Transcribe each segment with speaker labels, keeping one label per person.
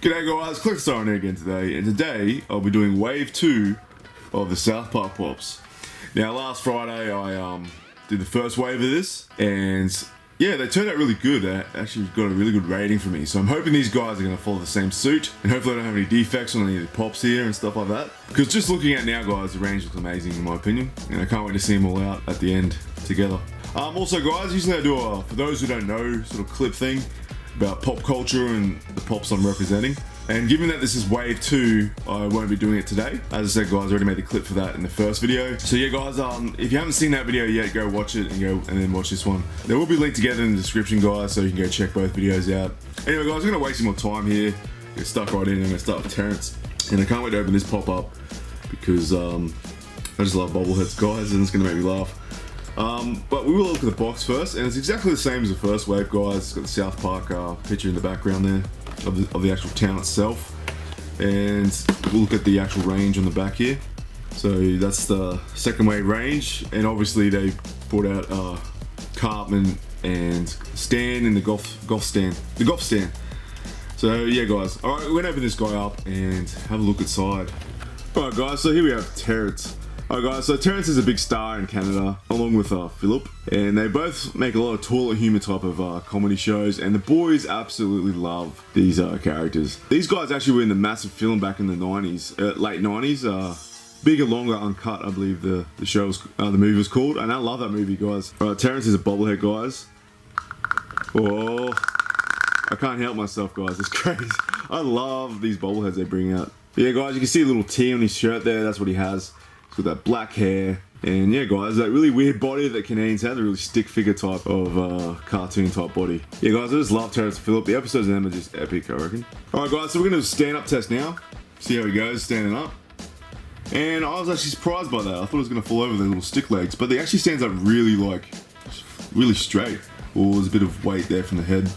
Speaker 1: G'day guys, Clyde Frog here again today, and today I'll be doing wave 2 of the South Park Pops. Now last Friday I did the first wave of this, and yeah, they turned out really good. They actually got a really good rating for me, so I'm hoping these guys are going to follow the same suit, and hopefully I don't have any defects on any of the pops here and stuff like that. Because just looking at now guys, the range looks amazing in my opinion, and I can't wait to see them all out at the end together. Also guys, usually I do a, for those who don't know, sort of clip thing about pop culture and the pops I'm representing. And given that this is wave 2, I won't be doing it today. As I said guys, I already made the clip for that in the first video. So yeah guys, if you haven't seen that video yet, go watch it and then watch this one. They will be linked together in the description guys, so you can go check both videos out. Anyway guys, I'm gonna waste some more time here. Get stuck right in. I'm gonna start with Tyrant. And I can't wait to open this pop up because I just love bobbleheads guys, and it's gonna make me laugh. But we will look at the box first, and it's exactly the same as the first wave guys. It's got the South Park picture in the background there of the actual town itself, and we'll look at the actual range on the back here. So that's the second wave range, and obviously they brought out Cartman and Stan in the Goth Stan. So yeah guys, alright, we're gonna open this guy up and have a look inside. Alright guys, so here we have Tyrant. Alright guys, so Tyrant is a big star in Canada, along with Phillip, and they both make a lot of toilet humor type of comedy shows, and the boys absolutely love these characters. These guys actually were in the massive film back in the 90s, late 90s, Bigger, Longer, Uncut, I believe the show was, the movie was called, and I love that movie guys. Alright, Tyrant is a bobblehead guys. Oh, I can't help myself guys, it's crazy. I love these bobbleheads they bring out. Yeah guys, you can see a little T on his shirt there, that's what he has. With that black hair, and yeah guys, that really weird body that Canadians have, the really stick figure type of cartoon type body. Yeah guys, I just love Tyrant and Phillip. The episodes of them are just epic, I reckon. Alright guys, so we're gonna do a stand up test now. See how he goes standing up. And I was actually surprised by that. I thought it was gonna fall over their little stick legs, but he actually stands up really really straight. Oh, there's a bit of weight there from the head.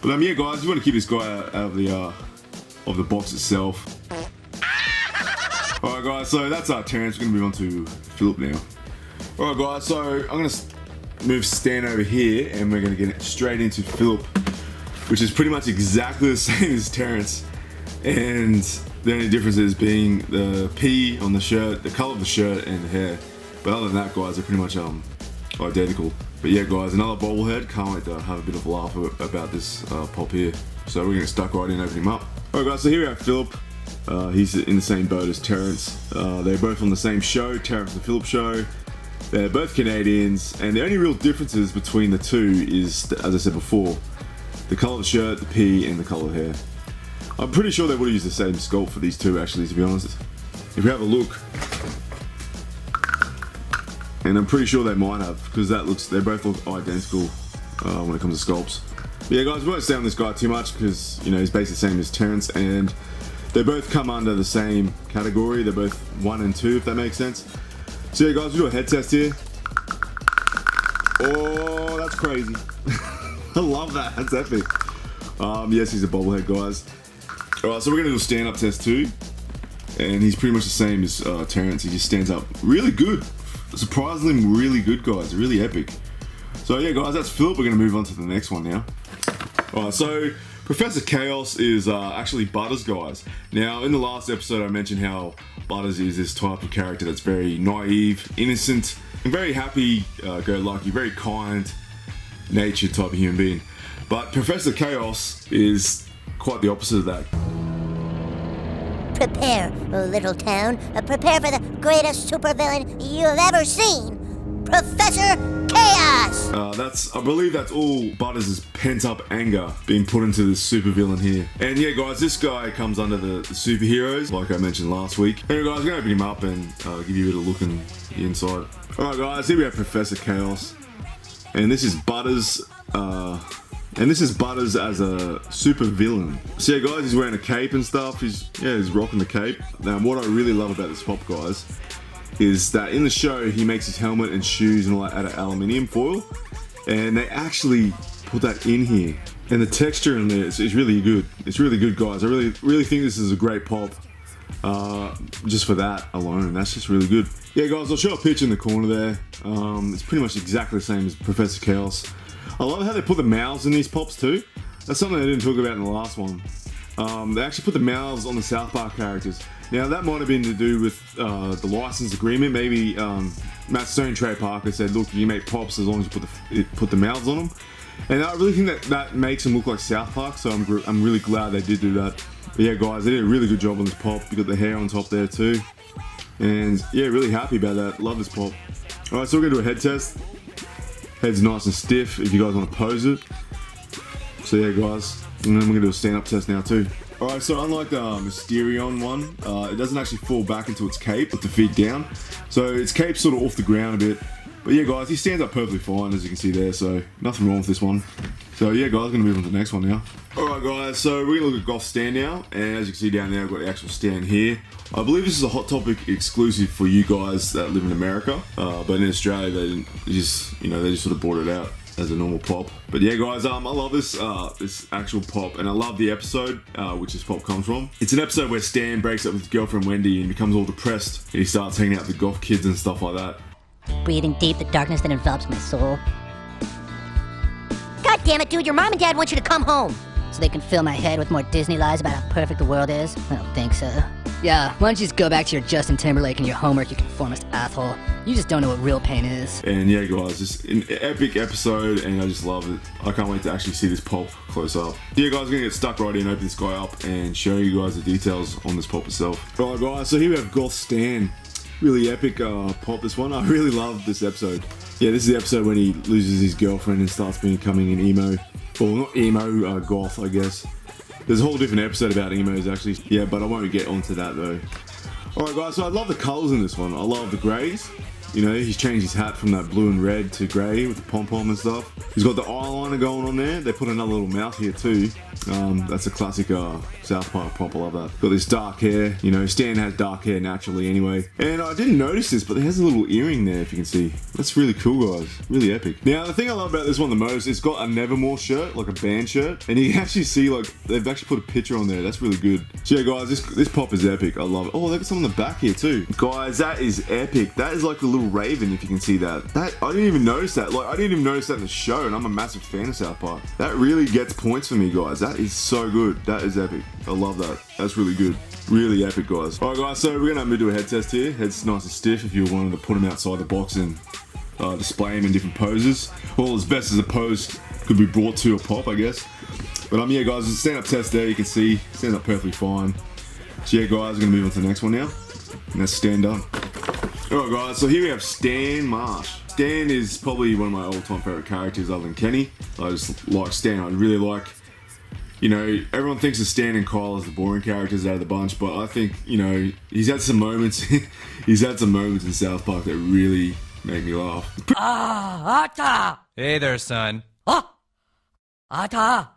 Speaker 1: But yeah guys, you want to keep this guy out of the box itself. Alright guys, so that's our Tyrant. We're going to move on to Phillip now. Alright guys, so I'm going to move Stan over here, and we're going to get straight into Phillip, which is pretty much exactly the same as Tyrant. And the only difference is being the P on the shirt, the colour of the shirt, and the hair. But other than that guys, they're pretty much identical. But yeah guys, another bobblehead. Can't wait to have a bit of a laugh about this pop here. So we're going to get stuck right in, open him up. Alright guys, so here we have Phillip. He's in the same boat as Tyrant. They're both on the same show, Tyrant and the Phillip show. They're both Canadians, and the only real differences between the two is, as I said before, the colour of the shirt, the P, and the colour of the hair. I'm pretty sure they would have used the same sculpt for these two actually, to be honest. If we have a look, and I'm pretty sure they might have, because they both look identical when it comes to sculpts. But yeah guys, we won't stay on this guy too much because, you know, he's basically the same as Tyrant, and they both come under the same category. They're both 1 and 2, if that makes sense. So yeah guys, we'll do a head test here. Oh, that's crazy. I love that, that's epic. Yes, he's a bobblehead guys. Alright, so we're gonna do a stand up test too. And he's pretty much the same as Tyrant. He just stands up really good. Surprisingly really good guys, really epic. So yeah guys, that's Phillip. We're gonna move on to the next one now. Alright, so Professor Chaos is actually Butters guys. Now in the last episode I mentioned how Butters is this type of character that's very naive, innocent, and very happy, go lucky, very kind natured type of human being. But Professor Chaos is quite the opposite of that.
Speaker 2: Prepare, little town. Prepare for the greatest supervillain you've ever seen, Professor Chaos!
Speaker 1: I believe that's all Butters' pent-up anger being put into this supervillain here. And yeah guys, this guy comes under the superheroes, like I mentioned last week. Anyway guys, I'm gonna open him up and give you a bit of a look in the inside. Alright guys, here we have Professor Chaos. And this is Butters, as a super villain. So yeah guys, he's wearing a cape and stuff. He's rocking the cape. Now what I really love about this pop guys is that in the show he makes his helmet and shoes and all that out of aluminium foil, and they actually put that in here, and the texture in there is really good. It's really good guys. I really think this is a great pop, just for that alone. That's just really good. Yeah guys, I'll show a picture in the corner there. It's pretty much exactly the same as Professor Chaos. I love how they put the mouths in these pops too. That's something I didn't talk about in the last one. They actually put the mouths on the South Park characters. Now that might have been to do with the license agreement. Maybe Matt Stone and Trey Parker said, look, you make pops as long as you put the mouths on them. And I really think that makes them look like South Park, so I'm really glad they did do that. But yeah guys, they did a really good job on this pop. You got the hair on top there too. And yeah, really happy about that. Love this pop. Alright, so we're gonna do a head test. Head's nice and stiff if you guys want to pose it. So yeah guys, and then we're gonna do a stand-up test now too. Alright, so unlike the Mysterion one, it doesn't actually fall back into its cape with the feet down. So its cape's sort of off the ground a bit. But yeah guys, he stands up perfectly fine as you can see there, so nothing wrong with this one. So yeah guys, gonna move on to the next one now. Alright guys, so we're gonna look at Goth Stan now, and as you can see down there, I've got the actual stand here. I believe this is a Hot Topic exclusive for you guys that live in America, but in Australia they just sort of brought it out as a normal pop. But yeah guys, I love this this actual pop, and I love the episode which this pop comes from. It's an episode where Stan breaks up with his girlfriend Wendy and becomes all depressed, and he starts hanging out with the goth kids and stuff like that.
Speaker 2: Breathing deep the darkness that envelops my soul. God damn it, dude, your mom and dad want you to come home.
Speaker 3: So they can fill my head with more Disney lies about how perfect the world is? I don't think so. Yeah, why don't you just go back to your Justin Timberlake and your homework, you conformist asshole. You just don't know what real pain is.
Speaker 1: And yeah guys, just an epic episode, and I just love it. I can't wait to actually see this pop close up. Yeah guys, we're gonna get stuck right in, open this guy up, and show you guys the details on this pop itself. Alright guys, so here we have Goth Stan. Really epic pop, this one. I really love this episode. Yeah, this is the episode when he loses his girlfriend and starts becoming an emo. Well, not emo, goth, I guess. There's a whole different episode about emos, actually. Yeah, but I won't get onto that, though. Alright, guys, so I love the colours in this one. I love the greys. You know, he's changed his hat from that blue and red to grey with the pom-pom and stuff. He's got the eyeliner going on there. They put another little mouth here, too. That's a classic South Park pop. I love that. Got this dark hair. You know, Stan has dark hair naturally anyway. And I didn't notice this, but he has a little earring there, if you can see. That's really cool, guys. Really epic. Now, the thing I love about this one the most, it's got a Nevermore shirt, like a band shirt. And you can actually see, like, they've actually put a picture on there. That's really good. So yeah, guys, this pop is epic. I love it. Oh, they've got some on the back here, too. Guys, that is epic. That is like the little raven, if you can see that. I didn't even notice that. Like, I didn't even notice that in the show, and I'm a massive fan of South Park. That really gets points for me, guys. That is so good. That is epic. I love that. That's really good. Really epic, guys. Alright, guys, so we're gonna do a head test here. Head's nice and stiff if you wanted to put them outside the box and display them in different poses. Well, as best as a pose could be brought to a pop, I guess. But yeah, guys, it's a stand-up test there. You can see, stands up perfectly fine. So yeah, guys, we're gonna move on to the next one now. And that's Stan done. Alright, guys, so here we have Stan Marsh. Stan is probably one of my all-time favorite characters other than Kenny. I just like Stan. I really like, you know, everyone thinks of Stan and Kyle as the boring characters out of the bunch, but I think, you know, he's had some moments in South Park that really make me laugh.
Speaker 4: Ata! Hey there, son. Ata!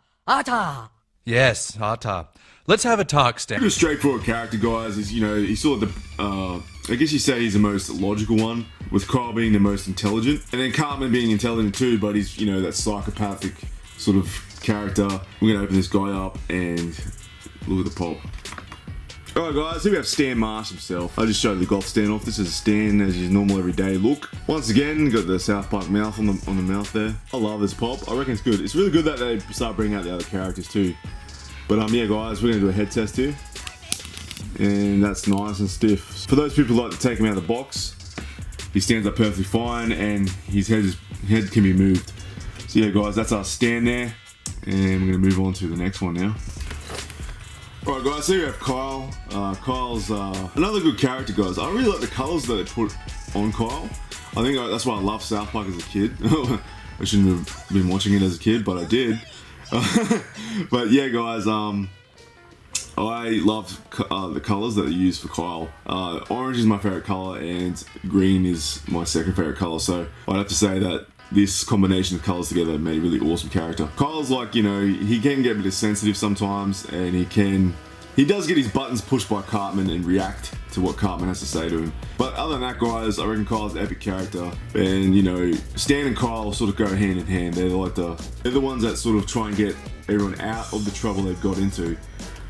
Speaker 4: Yes, Ata. Let's have a talk, Stan.
Speaker 1: Pretty straightforward character, guys. Is, you know, he's sort of the, I guess you say he's the most logical one, with Kyle being the most intelligent, and then Cartman being intelligent too, but he's, you know, that psychopathic sort of character. We're gonna open this guy up and look at the pop. Alright guys, here we have Stan Marsh himself. I just showed the Goth Stan off. This is Stan as his normal everyday look. Once again, got the South Park mouth on the mouth there. I love this pop. I reckon it's good. It's really good that they start bringing out the other characters too. But yeah guys, we're gonna do a head test here. And that's nice and stiff. For those people who like to take him out of the box, he stands up perfectly fine and his head can be moved. So yeah guys, that's our Stan there. And we're gonna move on to the next one now. Alright guys, so we have Kyle. Kyle's another good character, guys. I really like the colours that they put on Kyle. I think that's why I love South Park as a kid. I shouldn't have been watching it as a kid, but I did. But yeah guys, I love the colours that they use for Kyle. Orange is my favourite colour and green is my second favourite colour, so I'd have to say that this combination of colours together made a really awesome character. Kyle's like, you know, he can get a bit sensitive sometimes, and he does get his buttons pushed by Cartman and react to what Cartman has to say to him. But other than that, guys, I reckon Kyle's an epic character, and you know, Stan and Kyle sort of go hand in hand. They're the ones that sort of try and get everyone out of the trouble they've got into,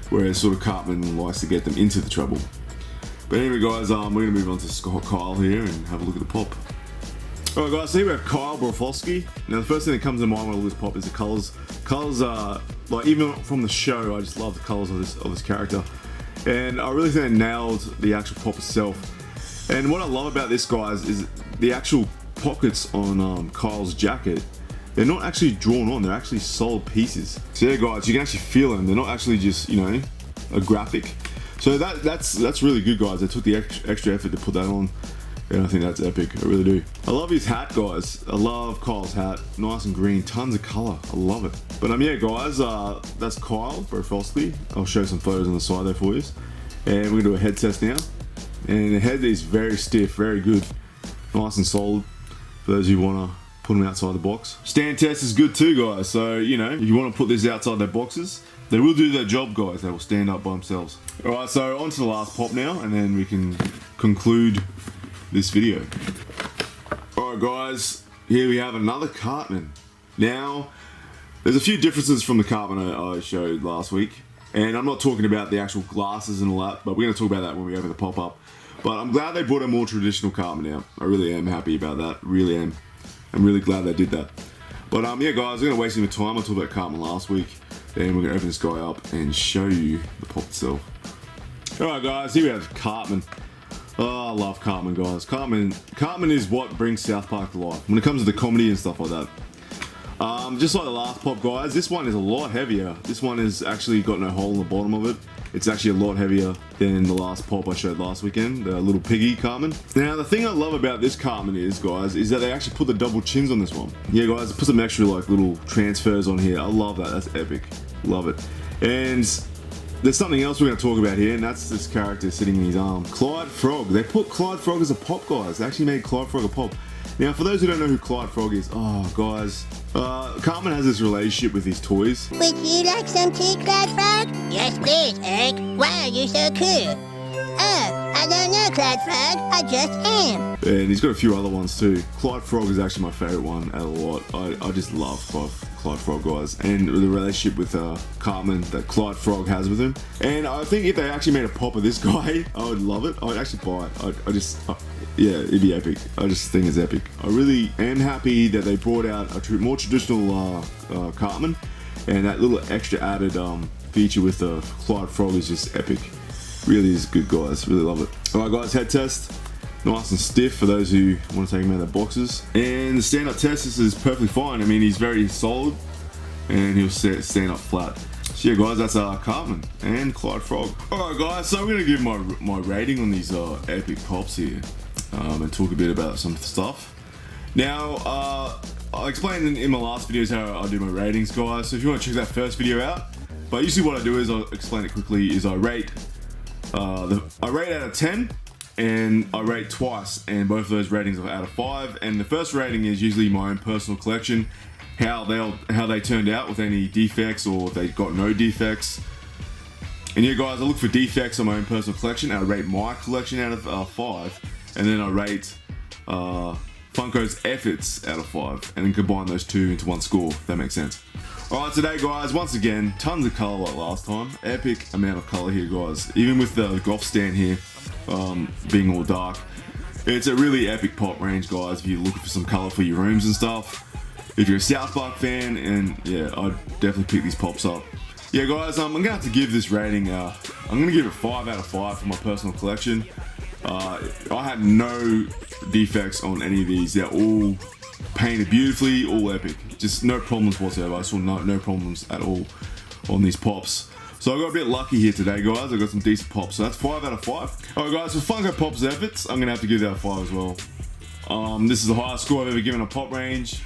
Speaker 1: whereas sort of Cartman likes to get them into the trouble. But anyway guys, we're gonna move on to Kyle here and have a look at the pop. Alright guys, so here we have Kyle Broflovski. Now the first thing that comes to mind with all this pop is the colours. Colours are, like, even from the show, I just love the colours of this character. And I really think it nailed the actual pop itself. And what I love about this, guys, is the actual pockets on Kyle's jacket. They're not actually drawn on, they're actually solid pieces. So yeah guys, you can actually feel them. They're not actually just, you know, a graphic. So that's really good, guys. They took the extra effort to put that on. And I think that's epic, I really do. I love his hat, guys. I love Kyle's hat. Nice and green, tons of color. I love it. But yeah, guys, that's Kyle Broflovski. I'll show some photos on the side there for you. And we're gonna do a head test now. And the head is very stiff, very good. Nice and solid for those who wanna put them outside the box. Stand test is good too, guys. So, you know, if you wanna put this outside their boxes, they will do their job, guys. They will stand up by themselves. All right, so on to the last pop now, and then we can conclude this video. Alright guys, here we have another Cartman. Now, there's a few differences from the Cartman I showed last week, and I'm not talking about the actual glasses and all that, but we're going to talk about that when we open the pop-up. But I'm glad they brought a more traditional Cartman out. I really am happy about that, really am. I'm really glad they did that. But yeah guys, we're going to waste any time. I talked about Cartman last week, and we're going to open this guy up and show you the pop itself. Alright guys, here we have Cartman. Oh, I love Cartman, guys. Cartman is what brings South Park to life when it comes to the comedy and stuff like that. Just like the last pop, guys, this one is a lot heavier. This one has actually got no hole in the bottom of it. It's actually a lot heavier than the last pop I showed last weekend, the little piggy Cartman. Now, the thing I love about this Cartman is, guys, is that they actually put the double chins on this one. Yeah, guys, put some extra, like, little transfers on here. I love that. That's epic. Love it. And there's something else we're going to talk about here, and that's this character sitting in his arm. Clyde Frog. They put Clyde Frog as a pop, guys. They actually made Clyde Frog a pop. Now, for those who don't know who Clyde Frog is, oh, guys, Cartman has this relationship with his toys.
Speaker 2: Would you like some tea, Clyde Frog? Yes, please, Eric. Why are you so cool? Oh, I don't know, Clyde Frog. I just am.
Speaker 1: And he's got a few other ones too. Clyde Frog is actually my favourite one out of a lot. I just love Clyde Frog, guys, and the relationship with Cartman that Clyde Frog has with him. And I think if they actually made a pop of this guy, I would love it. I'd actually buy it. Yeah, it'd be epic. I just think it's epic. I really am happy that they brought out a more traditional Cartman, and that little extra added feature with the Clyde Frog is just epic. Really is good, guys. Really love it. Alright guys, head test. Nice and stiff for those who want to take him out of their boxes. And the stand-up test, this is perfectly fine. I mean, he's very solid, and he'll stand up flat. So yeah guys, that's Cartman and Clyde Frog. Alright guys, so I'm going to give my rating on these epic pops here, and talk a bit about some stuff. Now, I explained in my last videos how I do my ratings, guys, so if you want to check that first video out. But usually what I do is, I'll explain it quickly, is I rate out of 10, and I rate twice, and both of those ratings are out of 5. And the first rating is usually my own personal collection, how they turned out with any defects, or if they got no defects. And yeah guys, I look for defects on my own personal collection, and I rate my collection out of 5, and then I rate Funko's efforts out of 5, and then combine those two into one score, if that makes sense. Alright, today guys, once again, tons of colour like last time. Epic amount of colour here, guys. Even with the Goth Stan here being all dark. It's a really epic pop range, guys, if you're looking for some colour for your rooms and stuff. If you're a South Park fan, and yeah, I'd definitely pick these pops up. Yeah guys, I'm going to have to give this rating, I'm going to give it 5 out of 5 for my personal collection. I had no defects on any of these. They're all painted beautifully, all epic. Just no problems whatsoever. I saw no problems at all on these pops. So I got a bit lucky here today, guys. I got some decent pops. So that's 5 out of 5. Alright guys, for Funko Pops efforts, I'm going to have to give that a 5 as well. This is the highest score I've ever given a pop range.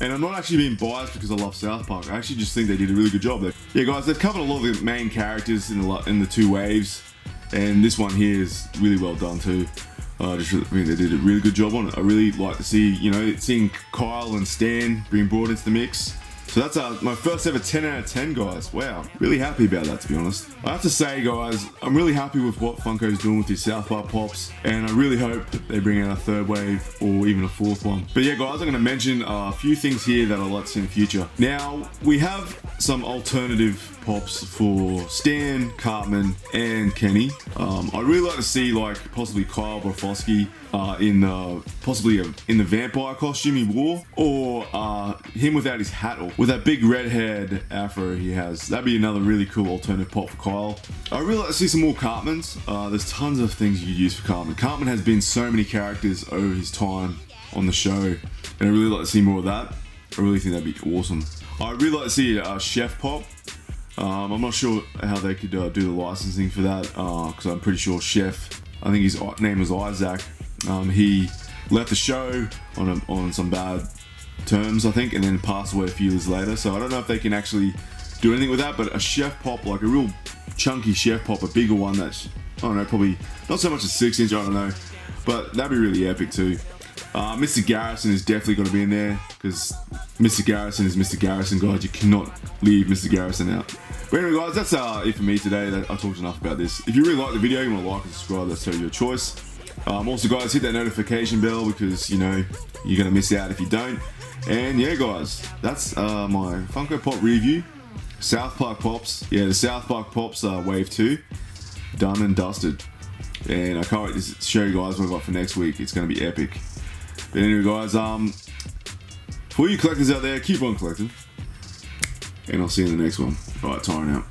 Speaker 1: And I'm not actually being biased because I love South Park. I actually just think they did a really good job there. Yeah guys, they've covered a lot of the main characters in the 2 waves. And this one here is really well done too. I think they did a really good job on it. I really like to see, seeing Kyle and Stan being brought into the mix. So that's my first ever 10 out of 10, guys. Wow, really happy about that, to be honest. I have to say, guys, I'm really happy with what Funko's doing with these South Park pops, and I really hope they bring out a 3rd wave or even a 4th one. But yeah, guys, I'm going to mention a few things here that I'd like to see in the future. Now, we have some alternative pops for Stan, Cartman, and Kenny. I'd really like to see, like, possibly Kyle Broflovski possibly in the vampire costume he wore, or him without his hat or with that big red haired afro he has. That'd be another really cool alternative pop for Kyle. I really like to see some more Cartmans. There's tons of things you could use for Cartman. Cartman has been so many characters over his time on the show, and I really like to see more of that. I really think that'd be awesome. I'd really like to see a Chef Pop. I'm not sure how they could do the licensing for that, because I'm pretty sure Chef, I think his name was Isaac, he left the show on some bad terms, I think, and then passed away a few years later. So I don't know if they can actually do anything with that, but a Chef Pop, like a real chunky Chef Pop, a bigger one that's, I don't know, probably not so much a 6-inch, I don't know, but that'd be really epic too. Mr. Garrison is definitely going to be in there, because Mr. Garrison is Mr. Garrison, guys. You cannot leave Mr. Garrison out. But anyway, guys, that's it for me today. I talked enough about this. If you really like the video, you want to like and subscribe, that's totally your choice. Also, guys, hit that notification bell, because, you know, you're going to miss out if you don't. And yeah, guys, that's my Funko Pop review. South Park Pops. Yeah, the South Park Pops Wave 2. Done and dusted. And I can't wait to show you guys what I've got for next week. It's going to be epic. But anyway, guys, for you collectors out there, keep on collecting. And I'll see you in the next one. Alright, Tyrant out.